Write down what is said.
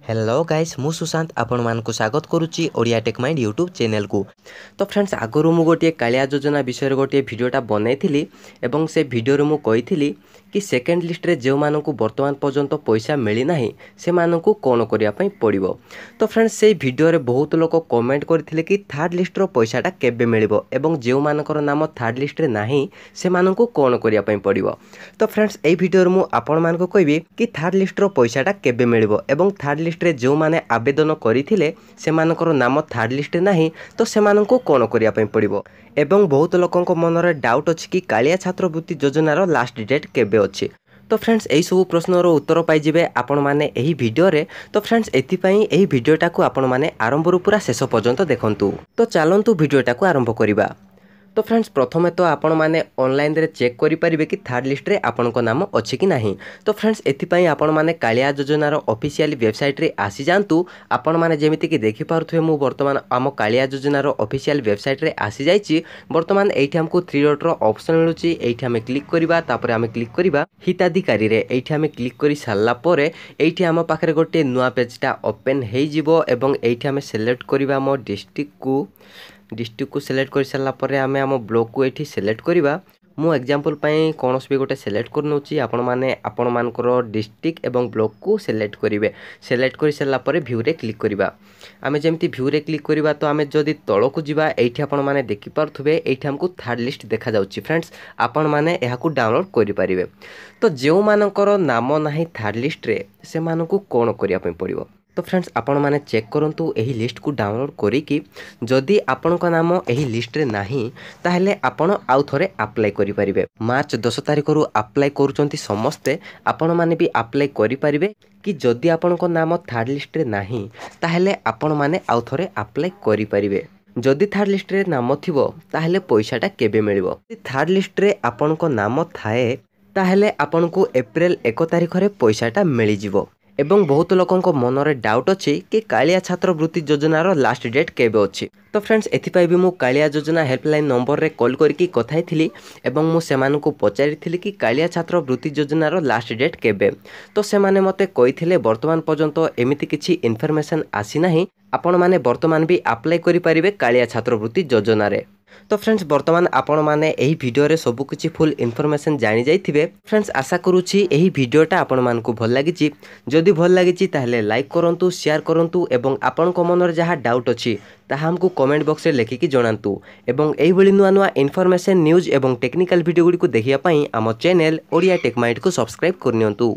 Hello guys मु सुशांत आपण मानक स्वागत करुच्ची Odia tech mind YouTube channel को। तो फ्रेंड्स आगु मु गोटे कालिया योजना विषय गोटे भिडियोटा बनई एवं से भिडियो मु कही कि सेकेंड लिस्ट रे जो मानकु वर्तमान पर्यंत पैसा मिली नाही से मानकु कोन करिया पई पड़िबो। तो फ्रेंड्स से भिडियो रे बहुत लोक कमेंट करथिले कि थर्ड लिस्ट रो पैसाटा केबे मिलिबो एवं जो मानकर नाम थर्ड लिस्ट रे नाही से मानकु कोन करिया पई पड़िबो। तो फ्रेंड्स ए भिडियो रे मु आपण मानकु कहबी कि थर्ड लिस्ट रो पैसाटा केबे मिलिबो एवं थर्ड लिस्ट रे जो माने आवेदन करथिले से मानकर नाम थर्ड लिस्ट रे नाही तो से मानकु कोन करिया पई पड़िबो। एवं बहुत लोकंक मनरे डाउट अछि कि कालिया छात्रवृत्ति योजनार लास्ट डेट केबे अछि। तो फ्रेंड्स यही सब प्रश्नर उत्तर पाइबे आपण मैंने यही भिडियो रे। तो फ्रेंड्स एथिपाई यही भिडियोटा को आपण मैंने आरंभ पूरा शेष पर्यंत देखंतु। तो चलंतु भिडियोटा को आरंभ करिबा। तो फ्रेंड्स प्रथमे तो आपण माने ऑनलाइन रे चेक करि परिबे कि थर्ड लिस्ट रे आपन को नाम अछि कि नाही। तो फ्रेंड्स एथिपाई आपण माने कालिया योजनार ऑफिशियल वेबसाइट रे आसी जांतु। आपण माने जेमिति कि देखि पारुथुवे मु वर्तमान आम कालिया योजनार ऑफिशियल वेबसाइट रे आसी जाईची। वर्तमान एठी हमको 3 डॉट रो ऑप्शन मिलुची। एठी हमें क्लिक करिबा तापर हमें क्लिक करिबा हिताधिकारी रे। एठी हमें क्लिक करि सारला परे एठी हम पाखरे गोटे नुआ पेजटा ओपन हेइ जिवो एवं एठी हमें सिलेक्ट करिबा मो डिस्ट्रिक्ट को सिलेक्ट कर सारा पर आम आम ब्लॉक को ये सिलेक्ट करवा। मु एग्जांपल पई कौन भी गोटे सिलेक्ट करनोची। आपण मानकर डिस्ट्रिक्ट एवं ब्लॉक को सिलेक्ट करेंगे। सिलेक्ट कर सारा पर भ्यू रे क्लिक करवा। आम जमी भ्यू रे क्लिक करवा तो आम जदि तल को जीवा ये आपण मैंने देखिपे ये हमको थर्ड लिस्ट देखा जाउची। फ्रेंड्स आपण मैंने यहाँ डाउनलोड करें। तो जो मानकर नाम ना थर्ड लिस्ट रे से मानकु कौन करने पड़ो। तो फ्रेंड्स आपण माने चेक करंतु एही लिस्ट को डाउनलोड करिकी जदि आपण को नाम एही लिस्ट रे नाही ताहले आपण आउ थरे अप्लाई करि परिबे। मार्च 10 तारिख रु अप्लाई करूचंती समस्ते आपण माने भी अप्लाई करि परिबे कि जदि आपण को नाम थर्ड लिस्ट रे नाही ताहले आपण माने आउ थरे अप्लाई करि परिबे। जदि थर्ड लिस्ट रे नाम थिबो ताहले पैसाटा केबे मिलिबो। थर्ड लिस्ट रे आपण को नाम थाए ताहले आपण को अप्रैल 1 तारिख रे पैसाटा मिलि जिवो। एवं बहुत लोकंक मनरे डाउट अछि कि कालिया छात्रवृत्ति योजनार लास्ट डेट केबे अछि। तो फ्रेंड्स एथिपाई भी मु कालिया योजना हेल्पलाइन नंबर रे कॉल करके कथाई थिली एवं मु सेमानकु पचारि थिली कि कालिया छात्रवृत्ति योजनार लास्ट डेट केबे। तो सेमाने मते कहिथिले वर्तमान पर्यंत एमिति किछि इन्फॉर्मेशन आसी नाही। आपण माने वर्तमान भी अप्लाई करि परिबे कालिया छात्रवृत्ति योजना रे। तो फ्रेंड्स वर्तमान आपण माने एही भिडियो रे सब किछि फुल इन्फॉर्मेशन जानि जाइथिबे। फ्रेंड्स आशा करूछि एही भिडियोटा आपण मानकु भल लागिछि। जदि भल लागिछि ताहले लाइक करंतु, शेयर करंतु एवं आपण को मनर जहा डाउट अछि ताहा हमकु कमेंट बॉक्स रे लिखिकि जणांतु। एवं एही भली नुआ नुआ इन्फॉर्मेशन न्यूज एवं टेक्निकल वीडियो गुडी को देखिया पई हम चैनल ओडिया टेक माइंड को सब्सक्राइब करनियंतु।